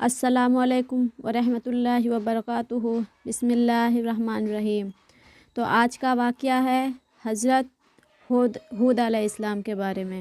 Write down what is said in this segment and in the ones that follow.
السلام علیکم ورحمۃ اللہ وبرکاتہ۔ بسم اللہ الرحمن الرحیم۔ تو آج کا واقعہ ہے حضرت ہود علیہ السلام کے بارے میں۔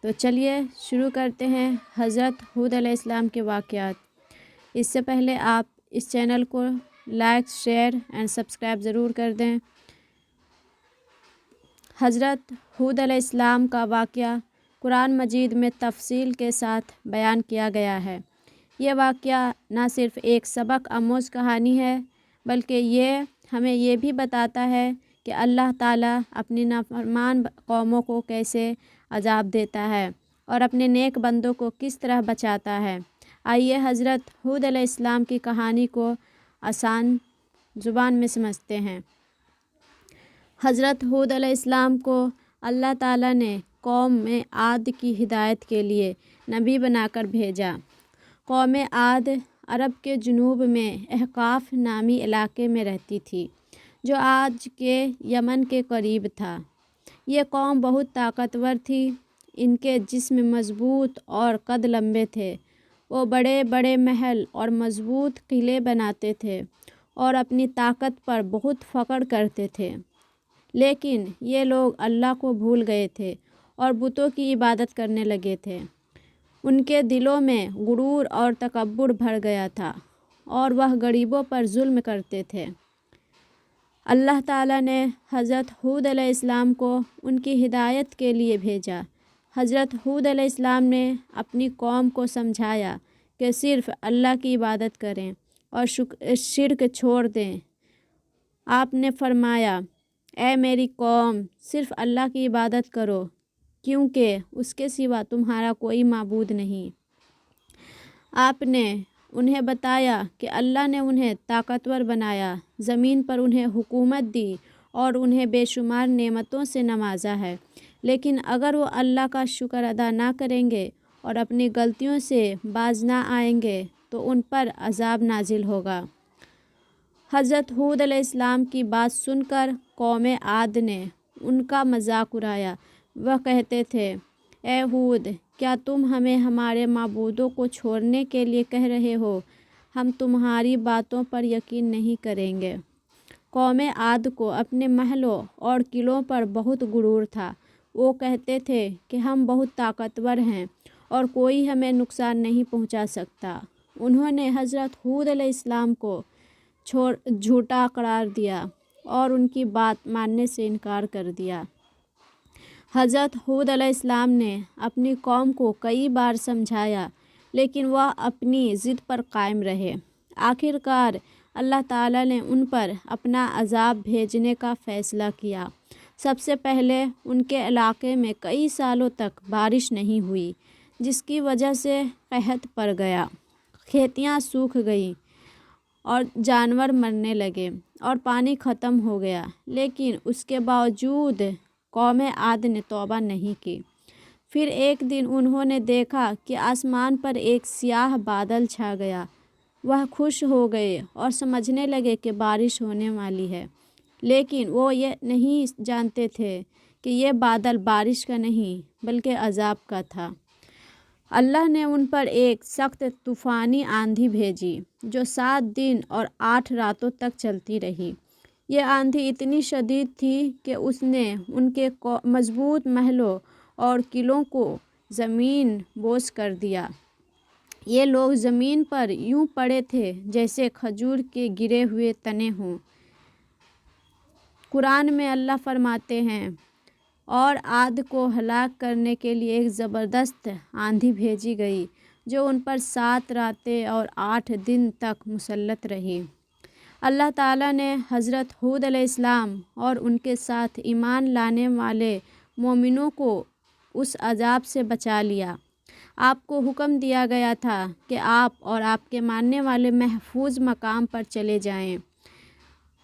تو چلیے شروع کرتے ہیں حضرت ہود علیہ السلام کے واقعات۔ اس سے پہلے آپ اس چینل کو لائک، شیئر اینڈ سبسکرائب ضرور کر دیں۔ حضرت ہود علیہ السلام کا واقعہ قرآن مجید میں تفصیل کے ساتھ بیان کیا گیا ہے۔ یہ واقعہ نہ صرف ایک سبق آموز کہانی ہے بلکہ یہ ہمیں یہ بھی بتاتا ہے کہ اللہ تعالیٰ اپنی نافرمان قوموں کو کیسے عذاب دیتا ہے اور اپنے نیک بندوں کو کس طرح بچاتا ہے۔ آئیے حضرت ہود علیہ السلام کی کہانی کو آسان زبان میں سمجھتے ہیں۔ حضرت ہود علیہ السلام کو اللہ تعالیٰ نے قوم عاد کی ہدایت کے لیے نبی بنا کر بھیجا۔ قوم عاد عرب کے جنوب میں احقاف نامی علاقے میں رہتی تھی جو آج کے یمن کے قریب تھا۔ یہ قوم بہت طاقتور تھی۔ ان کے جسم مضبوط اور قد لمبے تھے۔ وہ بڑے بڑے محل اور مضبوط قلعے بناتے تھے اور اپنی طاقت پر بہت فخر کرتے تھے۔ لیکن یہ لوگ اللہ کو بھول گئے تھے اور بتوں کی عبادت کرنے لگے تھے۔ ان کے دلوں میں غرور اور تکبر بھر گیا تھا اور وہ غریبوں پر ظلم کرتے تھے۔ اللہ تعالیٰ نے حضرت ہود علیہ السلام کو ان کی ہدایت کے لیے بھیجا۔ حضرت ہود علیہ السلام نے اپنی قوم کو سمجھایا کہ صرف اللہ کی عبادت کریں اور شرک چھوڑ دیں۔ آپ نے فرمایا، اے میری قوم، صرف اللہ کی عبادت کرو کیونکہ اس کے سوا تمہارا کوئی معبود نہیں۔ آپ نے انہیں بتایا کہ اللہ نے انہیں طاقتور بنایا، زمین پر انہیں حکومت دی اور انہیں بے شمار نعمتوں سے نوازا ہے، لیکن اگر وہ اللہ کا شکر ادا نہ کریں گے اور اپنی غلطیوں سے باز نہ آئیں گے تو ان پر عذاب نازل ہوگا۔ حضرت ہود علیہ السلام کی بات سن کر قوم عاد نے ان کا مذاق اڑایا۔ وہ کہتے تھے، اے ہود، کیا تم ہمیں ہمارے معبودوں کو چھوڑنے کے لیے کہہ رہے ہو؟ ہم تمہاری باتوں پر یقین نہیں کریں گے۔ قوم عاد کو اپنے محلوں اور قلعوں پر بہت غرور تھا۔ وہ کہتے تھے کہ ہم بہت طاقتور ہیں اور کوئی ہمیں نقصان نہیں پہنچا سکتا۔ انہوں نے حضرت ہود علیہ السلام کو جھوٹا قرار دیا اور ان کی بات ماننے سے انکار کر دیا۔ حضرت ہود علیہ السلام نے اپنی قوم کو کئی بار سمجھایا لیکن وہ اپنی ضد پر قائم رہے۔ آخر کار اللہ تعالیٰ نے ان پر اپنا عذاب بھیجنے کا فیصلہ کیا۔ سب سے پہلے ان کے علاقے میں کئی سالوں تک بارش نہیں ہوئی جس کی وجہ سے قحط پڑ گیا، کھیتیاں سوکھ گئیں اور جانور مرنے لگے اور پانی ختم ہو گیا۔ لیکن اس کے باوجود قوم عاد نے توبہ نہیں کی۔ پھر ایک دن انہوں نے دیکھا کہ آسمان پر ایک سیاہ بادل چھا گیا۔ وہ خوش ہو گئے اور سمجھنے لگے کہ بارش ہونے والی ہے، لیکن وہ یہ نہیں جانتے تھے کہ یہ بادل بارش کا نہیں بلکہ عذاب کا تھا۔ اللہ نے ان پر ایک سخت طوفانی آندھی بھیجی جو 7 دن اور 8 راتوں تک چلتی رہی۔ یہ آندھی اتنی شدید تھی کہ اس نے ان کے مضبوط محلوں اور قلعوں کو زمین بوس کر دیا۔ یہ لوگ زمین پر یوں پڑے تھے جیسے کھجور کے گرے ہوئے تنے ہوں۔ قرآن میں اللہ فرماتے ہیں، اور عاد کو ہلاک کرنے کے لیے ایک زبردست آندھی بھیجی گئی جو ان پر 7 راتیں اور 8 دن تک مسلط رہی۔ اللہ تعالیٰ نے حضرت ہود علیہ السلام اور ان کے ساتھ ایمان لانے والے مومنوں کو اس عذاب سے بچا لیا۔ آپ کو حکم دیا گیا تھا کہ آپ اور آپ کے ماننے والے محفوظ مقام پر چلے جائیں۔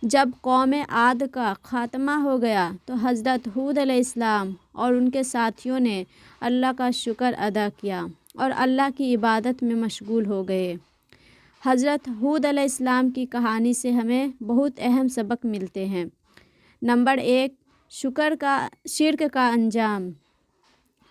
جب قوم عاد کا خاتمہ ہو گیا تو حضرت ہود علیہ السلام اور ان کے ساتھیوں نے اللہ کا شکر ادا کیا اور اللہ کی عبادت میں مشغول ہو گئے۔ حضرت ہود علیہ السلام کی کہانی سے ہمیں بہت اہم سبق ملتے ہیں۔ نمبر 1، شرک کا انجام۔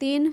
3,